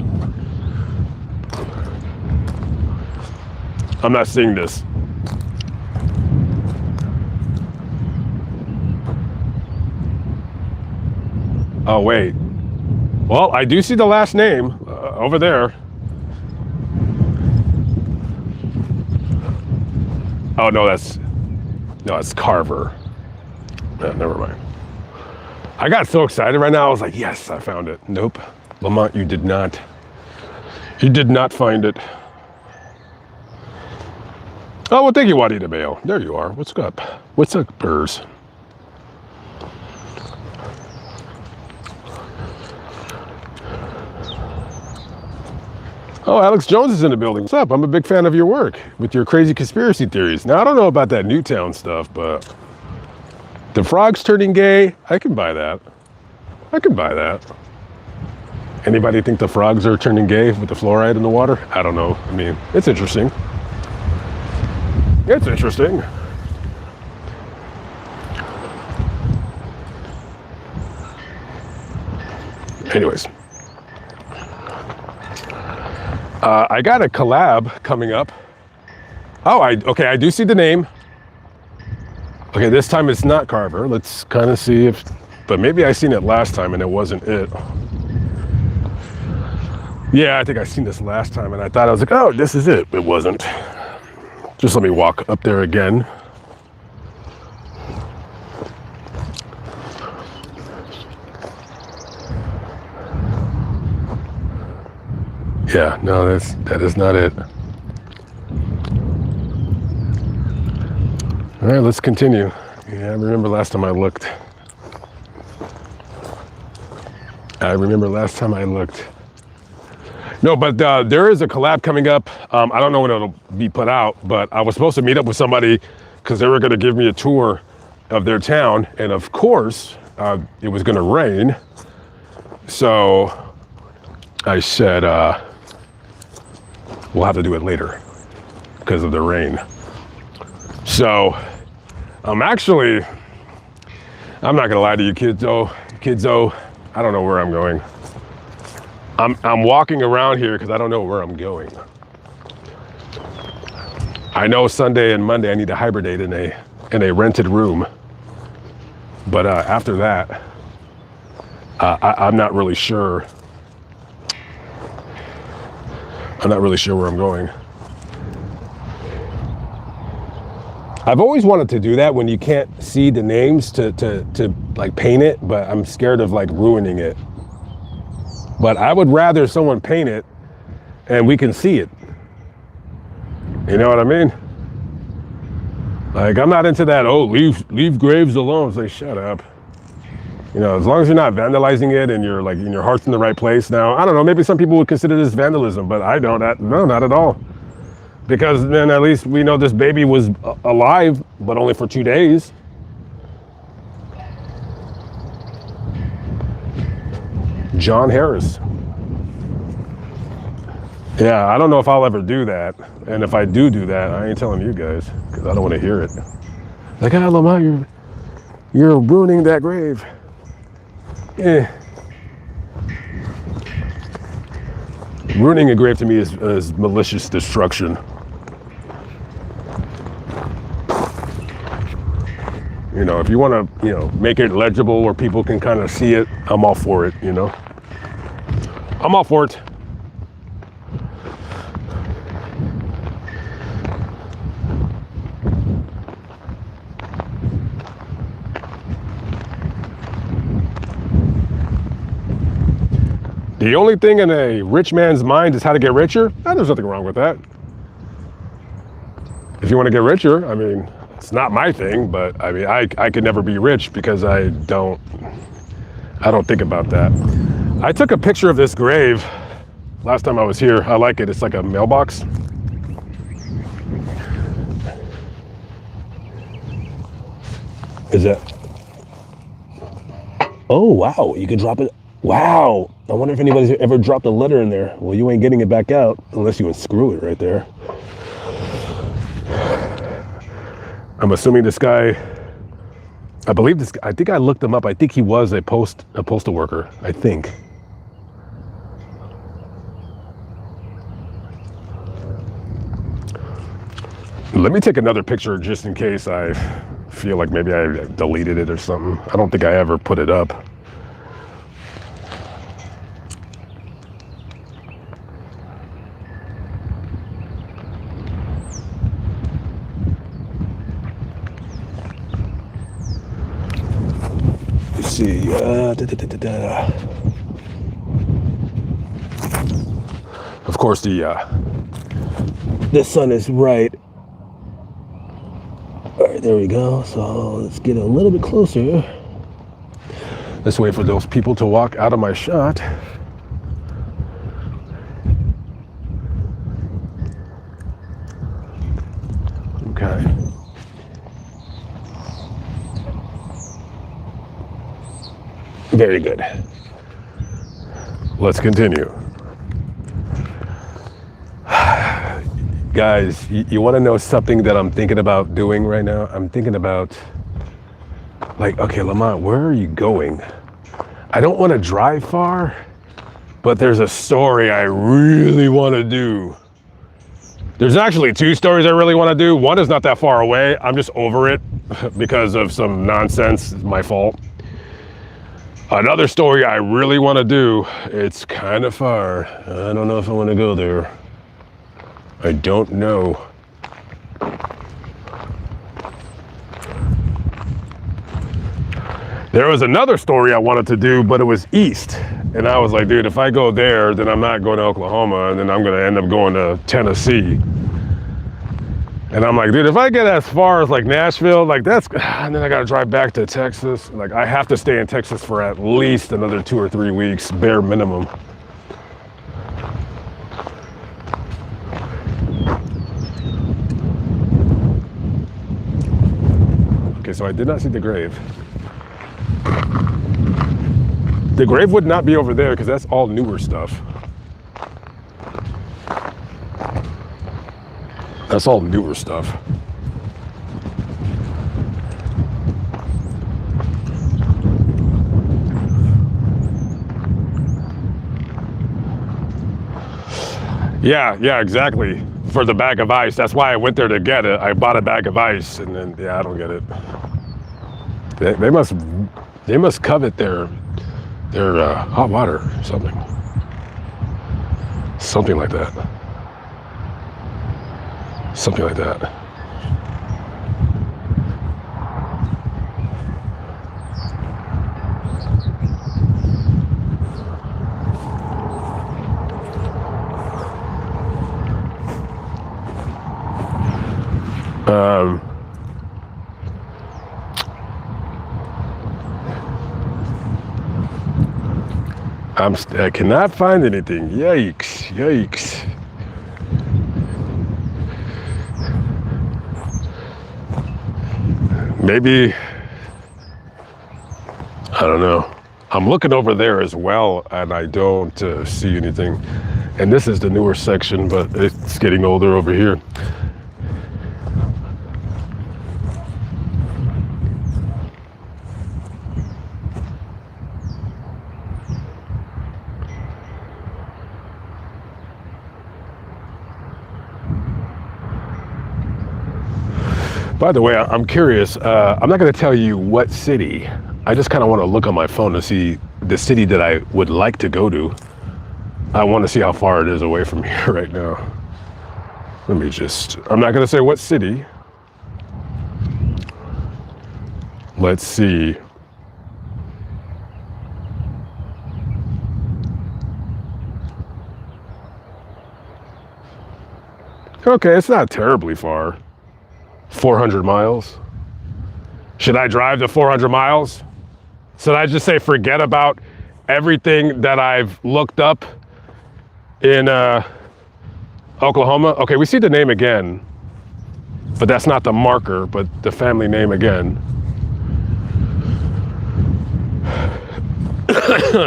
I'm not seeing this. Oh, wait. Well, I do see the last name over there. Oh, no, that's Carver. Never mind. I got so excited right now. I was like, yes, I found it. Nope. Lamont, you did not. You did not find it. Oh, well, thank you, Wadi de Bail. There you are. What's up? What's up, Burrs? Oh, Alex Jones is in the building. What's up? I'm a big fan of your work with your crazy conspiracy theories. Now, I don't know about that Newtown stuff, but the frogs turning gay, I can buy that. I can buy that. Anybody think the frogs are turning gay with the fluoride in the water? I don't know. I mean, it's interesting. It's interesting. Anyways. I got a collab coming up. Oh, okay, I do see the name. Okay, this time it's not Carver. Let's kind of see if, but maybe I seen it last time and it wasn't it. Yeah, I think I seen this last time and I thought I was like, oh, this is it. It wasn't. Just let me walk up there again. Yeah, no, that is not it. All right, let's continue. Yeah, I remember last time I looked. No, but there is a collab coming up. I don't know when it'll be put out, but I was supposed to meet up with somebody because they were going to give me a tour of their town. And of course, it was going to rain. So I said, we'll have to do it later because of the rain. So I'm not gonna lie to you kiddo, I don't know where I'm going. I'm walking around here because I don't know where I'm going. I know Sunday and Monday I need to hibernate in a rented room. But after that, I'm not really sure. I'm not really sure where I'm going. I've always wanted to do that when you can't see the names to like paint it, but I'm scared of like ruining it. But I would rather someone paint it and we can see it. You know what I mean? Like, I'm not into that, oh, leave graves alone. It's like, shut up. You know, as long as you're not vandalizing it and you're like, and your heart's in the right place. Now, I don't know, maybe some people would consider this vandalism, but I don't, no, not at all. Because then at least we know this baby was alive, but only for 2 days. John Harris. Yeah, I don't know if I'll ever do that. And if I do that, I ain't telling you guys, because I don't want to hear it. Like, ah, Lamont, you're ruining that grave. Yeah. Ruining a grave to me is malicious destruction. You know, if you want to, you know, make it legible where people can kind of see it, I'm all for it, you know. I'm all for it. The only thing in a rich man's mind is how to get richer. There's nothing wrong with that. If you want to get richer, I mean, it's not my thing, but I mean, I could never be rich because I don't think about that. I took a picture of this grave last time I was here. I like it. It's like a mailbox. Is that? Oh, wow. You can drop it. Wow. I wonder if anybody's ever dropped a letter in there. Well, you ain't getting it back out unless you unscrew it right there. I'm assuming this guy, I believe this guy, I think I looked him up. I think he was a postal worker, I think. Let me take another picture just in case I feel like maybe I deleted it or something. I don't think I ever put it up. Let's see. Of course, the sun is right. All right, there we go. So let's get a little bit closer. Let's wait for those people to walk out of my shot. Okay. Very good. Let's continue. Guys, you want to know something that I'm thinking about doing right now? I'm thinking about, like, okay, Lamont, where are you going? I don't want to drive far, but there's a story I really want to do. There's actually 2 stories I really want to do. One is not that far away. I'm just over it because of some nonsense. It's my fault. Another story I really want to do, it's kind of far. I don't know if I want to go there. I don't know. There was another story I wanted to do, but it was east. And I was like, dude, if I go there, then I'm not going to Oklahoma, and then I'm going to end up going to Tennessee. And I'm like, dude, if I get as far as like Nashville, like that's, and then I got to drive back to Texas. Like I have to stay in Texas for at least another 2 or 3 weeks, bare minimum. Okay, so I did not see the grave. The grave would not be over there because that's all newer stuff. That's all newer stuff. Yeah, exactly. For the bag of ice. That's why I went there to get it. I bought a bag of ice and then, yeah, I don't get it. They must covet their hot water or something. Something like that. Something like that. I cannot find anything. Yikes. Maybe, I don't know. I'm looking over there as well, and I don't see anything. And this is the newer section, but it's getting older over here. By the way, I'm curious. I'm not going to tell you what city. I just kind of want to look on my phone to see the city that I would like to go to. I want to see how far it is away from here right now. I'm not going to say what city. Let's see. Okay, it's not terribly far. 400 miles. Should I drive the 400 miles? Should I just say forget about everything that I've looked up in Oklahoma? Okay, we see the name again, but that's not the marker, but the family name again.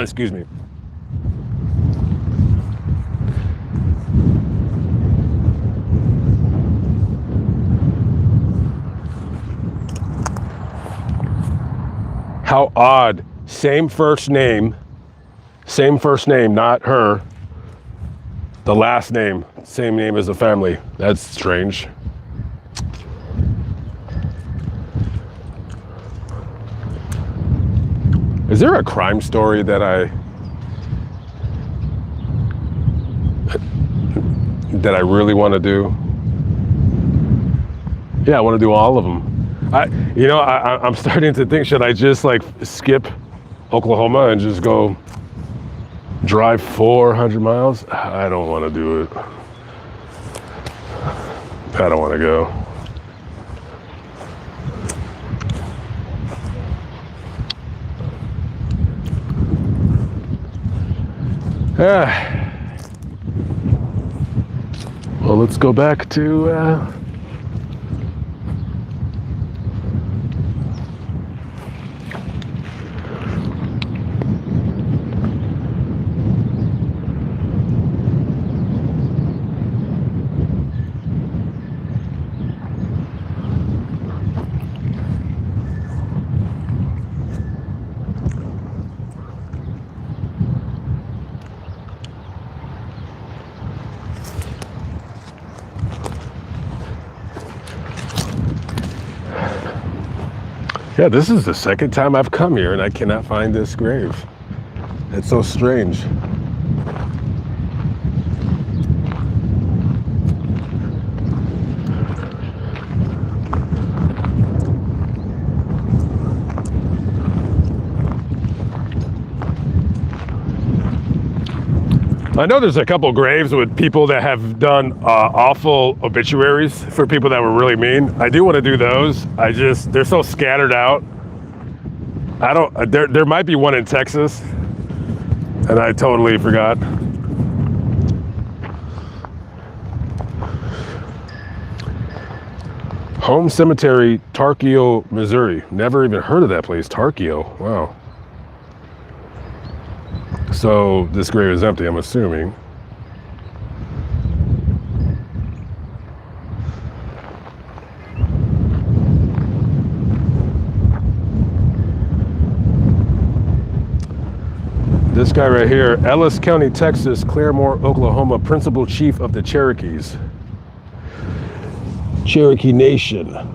Excuse me. How odd. Same first name, not her. The last name, same name as the family. That's strange. Is there a crime story that I really want to do? Yeah, I want to do all of them. I'm starting to think, should I just like skip Oklahoma and just go drive 400 miles? I don't want to do it. I don't want to go. Well, let's go back to yeah, this is the second time I've come here and I cannot find this grave. It's so strange. I know there's a couple graves with people that have done awful obituaries for people that were really mean. I do want to do those. They're so scattered out. There might be one in Texas, and I totally forgot. Home Cemetery, Tarkio, Missouri. Never even heard of that place, Tarkio. Wow. So this grave is empty, I'm assuming. This guy right here, Ellis County, Texas, Claremore, Oklahoma, Principal Chief of the Cherokees. Cherokee Nation.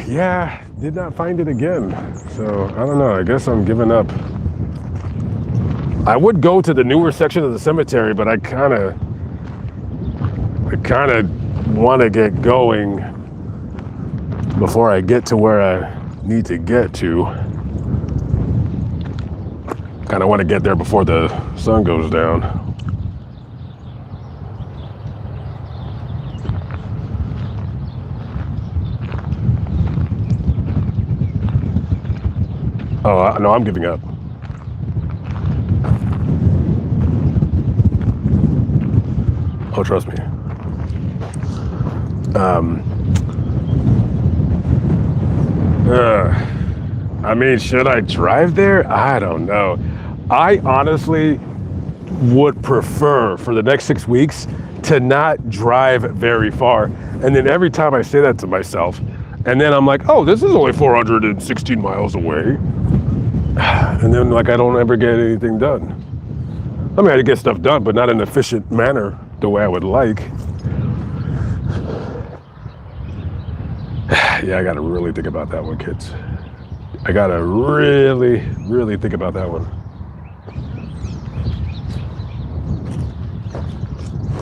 Yeah, did not find it again. So I don't know, I guess I'm giving up. I would go to the newer section of the cemetery, but I kind of want to get going before I get to where I need to get to. Kind of want to get there before the sun goes down. Oh, no, I'm giving up. Oh, trust me. I mean, should I drive there? I don't know. I honestly would prefer for the next 6 weeks to not drive very far. And then every time I say that to myself, and then I'm like, oh, this is only 416 miles away. And then like I don't ever get anything done. I mean, I get stuff done, but not in an efficient manner the way I would like. Yeah, I gotta really think about that one, kids. I gotta really, really think about that one.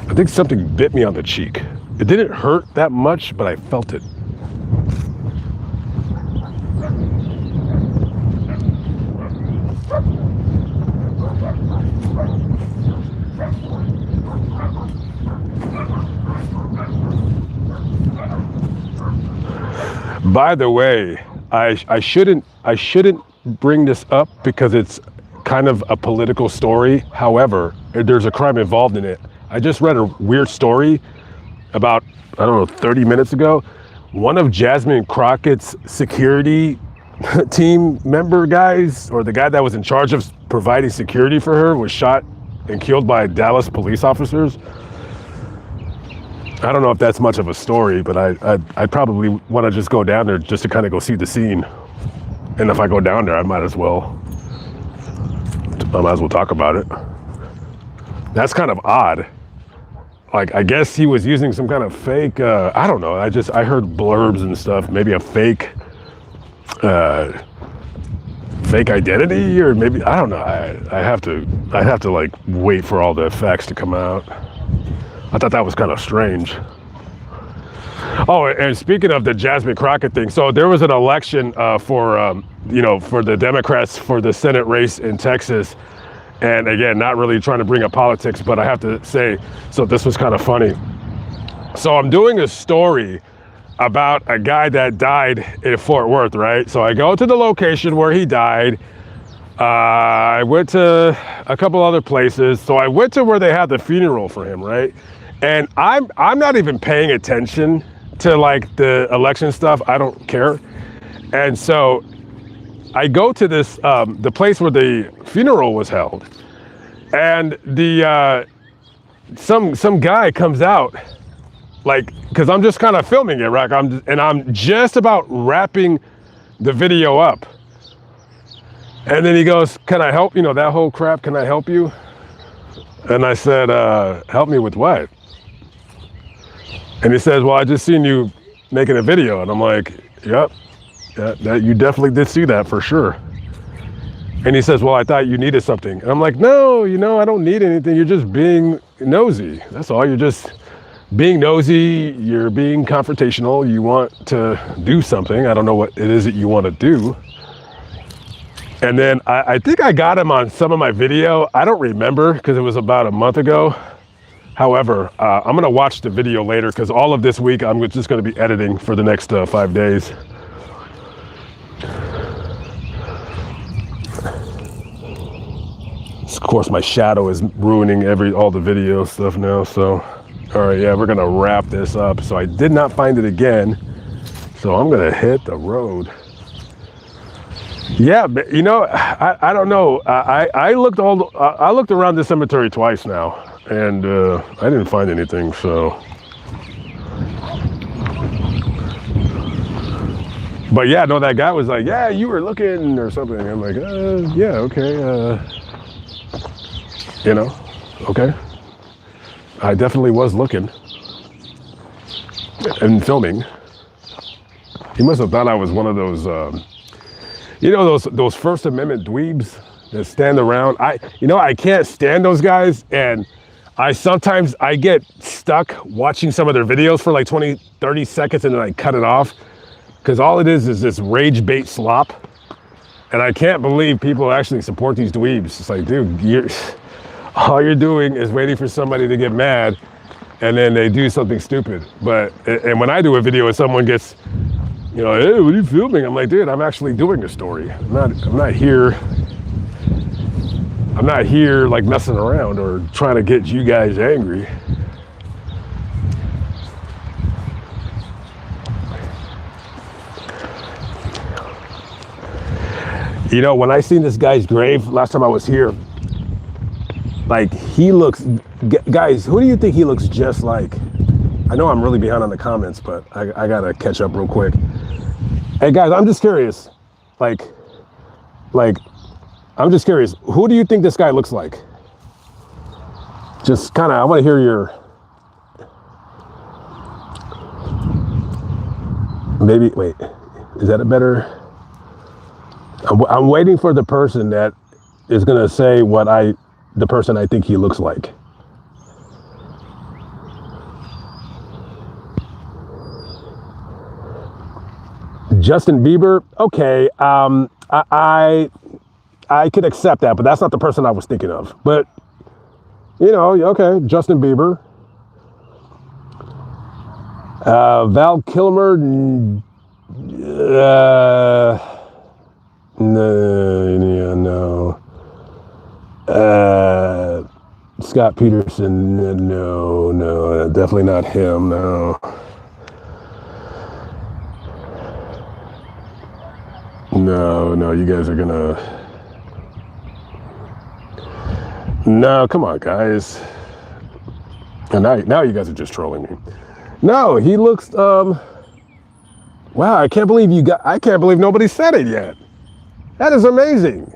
I think something bit me on the cheek. It didn't hurt that much, but I felt it. By the way, I shouldn't bring this up because it's kind of a political story. However, there's a crime involved in it. I just read a weird story about, I don't know, 30 minutes ago, one of Jasmine Crockett's security team member guys, or the guy that was in charge of providing security for her, was shot and killed by Dallas police officers. I don't know if that's much of a story, but I'd probably want to just go down there just to kind of go see the scene. And if I go down there, I might as well talk about it. That's kind of odd. Like, I guess he was using some kind of fake, I don't know. I heard blurbs and stuff, maybe a fake identity, or maybe, I don't know. I'd have to like wait for all the facts to come out. I thought that was kind of strange. Oh, and speaking of the Jasmine Crockett thing, so there was an election for the Democrats for the Senate race in Texas. And again, not really trying to bring up politics, but I have to say, so this was kind of funny. So I'm doing a story about a guy that died in Fort Worth, right? So I go to the location where he died. I went to a couple other places. So I went to where they had the funeral for him, right? And I'm not even paying attention to like the election stuff. I don't care. And so I go to this the place where the funeral was held, and the some guy comes out, like, because I'm just kind of filming it, right? I'm just about wrapping the video up, and then he goes, "Can I help? You know, that whole crap. Can I help you?" And I said, "Help me with what?" And he says, "Well, I just seen you making a video." And I'm like, "Yep, that you definitely did see that for sure." And he says, "Well, I thought you needed something." And I'm like, "No, I don't need anything. You're just being nosy. That's all. You're just being nosy. You're being confrontational. You want to do something. I don't know what it is that you want to do." And then I think I got him on some of my video. I don't remember because it was about a month ago. However, I'm going to watch the video later because all of this week I'm just going to be editing for the next 5 days. Of course, my shadow is ruining all the video stuff now. So, all right, yeah, we're going to wrap this up. So I did not find it again. So I'm going to hit the road. Yeah, but I don't know. I looked around the cemetery twice now. And I didn't find anything, so. But yeah, no, that guy was like, "Yeah, you were looking," or something. I'm like, yeah, okay, okay. I definitely was looking and filming. He must have thought I was one of those, those First Amendment dweebs that stand around. I can't stand those guys, and sometimes I get stuck watching some of their videos for like 20, 30 seconds and then I cut it off because all it is this rage bait slop. And I can't believe people actually support these dweebs. It's like, dude, all you're doing is waiting for somebody to get mad and then they do something stupid. And when I do a video and someone gets, "Hey, what are you filming?" I'm like, dude, I'm actually doing a story. I'm not here like messing around or trying to get you guys angry. When I seen this guy's grave last time I was here, like, he looks, guys, who do you think he looks just like? I know I'm really behind on the comments, but I gotta catch up real quick. Hey guys, I'm just curious, like, I'm just curious, who do you think this guy looks like? Just kind of, I want to hear your, maybe, wait, is that a better? I'm waiting for the person that is going to say the person I think he looks like. Justin Bieber, okay, I could accept that, but that's not the person I was thinking of. But, okay, Justin Bieber. Val Kilmer, no. Scott Peterson. No, definitely not him. No. No, you guys are gonna. No, come on, guys. And now you guys are just trolling me. No, he looks. Wow, I can't believe I can't believe nobody said it yet. That is amazing.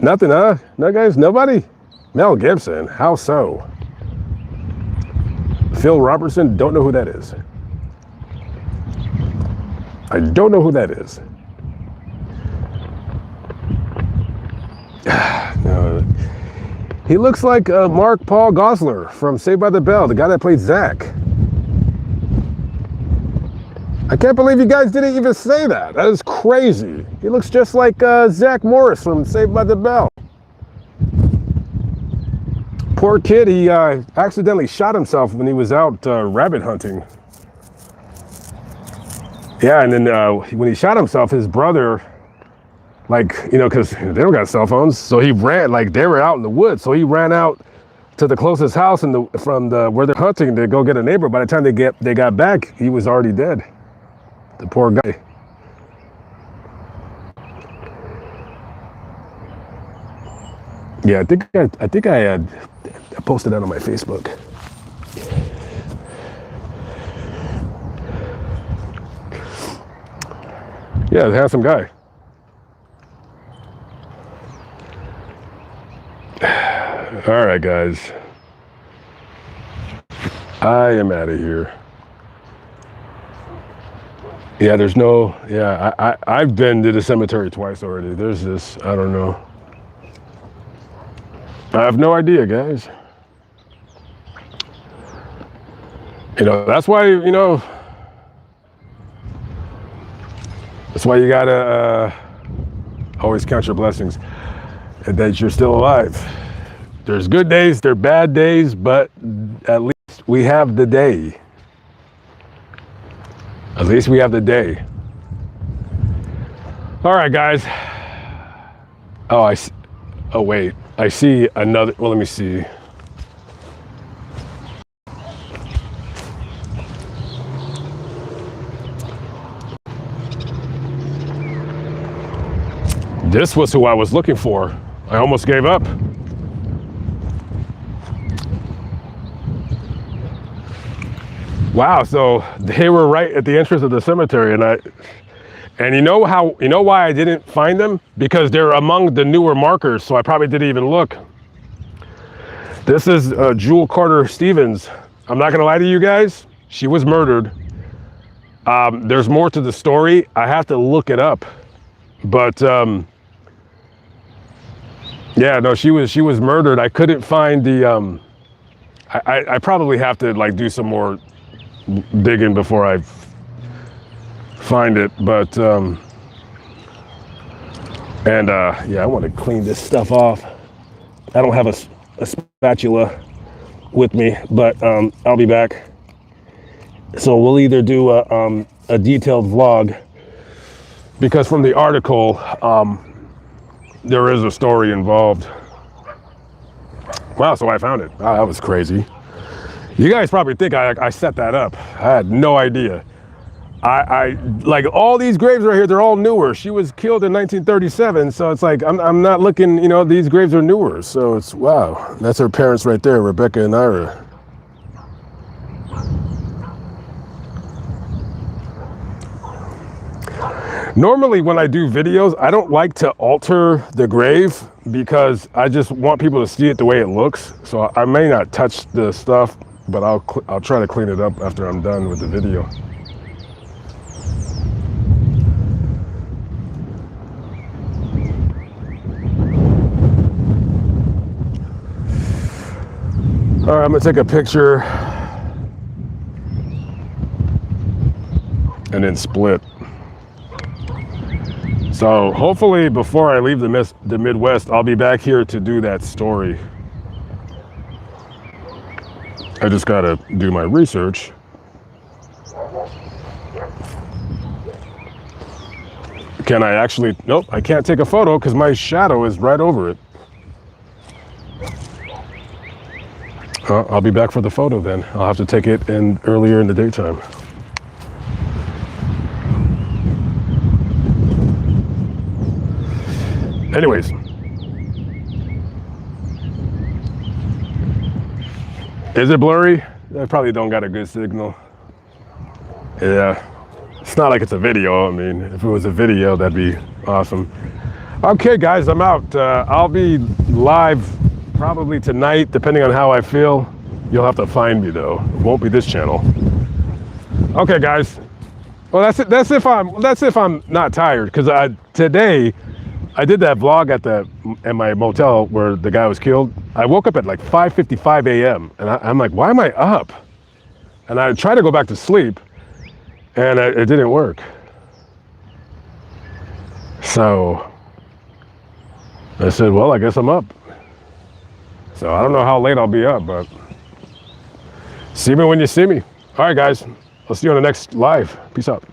Nothing, huh? No, guys, nobody? Mel Gibson, how so? Phil Robertson, don't know who that is. I don't know who that is. No. He looks like Mark Paul Gosselaar from Saved by the Bell, the guy that played Zach. I can't believe you guys didn't even say that. That is crazy. He looks just like Zach Morris from Saved by the Bell. Poor kid, he accidentally shot himself when he was out rabbit hunting. Yeah, and then when he shot himself, his brother, like, you know, because they don't got cell phones, so he ran, like, they were out in the woods, so he ran out to the closest house from where they're hunting to go get a neighbor. By the time they got back, he was already dead. The poor guy. Yeah, I think I had posted that on my Facebook. Yeah, the handsome guy. All right, guys. I am out of here. Yeah, there's no, yeah, I've been to the cemetery twice already. There's this, I don't know. I have no idea, guys. You know, that's why, you know, that's why you gotta always count your blessings and that you're still alive. There's good days, there are bad days, but at least we have the day. At least we have the day. All right, guys. Oh, wait. I see another, well, let me see. This was who I was looking for. I almost gave up. Wow, so they were right at the entrance of the cemetery, and you know why I didn't find them? Because they're among the newer markers, so I probably didn't even look. This is Jewel Carter Stevens. I'm not gonna lie to you guys, she was murdered. There's more to the story. I have to look it up, but yeah, no, she was murdered. I couldn't find the. I probably have to like do some more digging before I find it, but yeah, I want to clean this stuff off. I don't have a spatula with me, but I'll be back. So we'll either do a detailed vlog, because from the article there is a story involved. Wow, so I found it. Wow, that was crazy. You guys probably think I set that up. I had no idea. I like all these graves right here, they're all newer. She was killed in 1937, so it's like I'm not looking, you know, these graves are newer. So it's, wow, that's her parents right there, Rebecca and Ira. Normally when I do videos, I don't like to alter the grave because I just want people to see it the way it looks. So I may not touch the stuff, but I'll try to clean it up after I'm done with the video. All right, I'm gonna take a picture and then split. So hopefully before I leave the Midwest, I'll be back here to do that story. I just gotta do my research. Can I actually, nope, I can't take a photo because my shadow is right over it. I'll be back for the photo then. I'll have to take it in earlier in the daytime. Anyways. Is it blurry? I probably don't got a good signal. Yeah. It's not like it's a video. I mean, if it was a video, that'd be awesome. Okay, guys, I'm out. I'll be live probably tonight, depending on how I feel. You'll have to find me though. It won't be this channel. Okay, guys. Well, that's if I'm not tired, because today I did that vlog at my motel where the guy was killed. I woke up at like 5:55 a.m. and I'm like, why am I up? And I tried to go back to sleep, and it didn't work. So I said, well, I guess I'm up. So I don't know how late I'll be up, but see me when you see me. All right, guys. I'll see you on the next live. Peace out.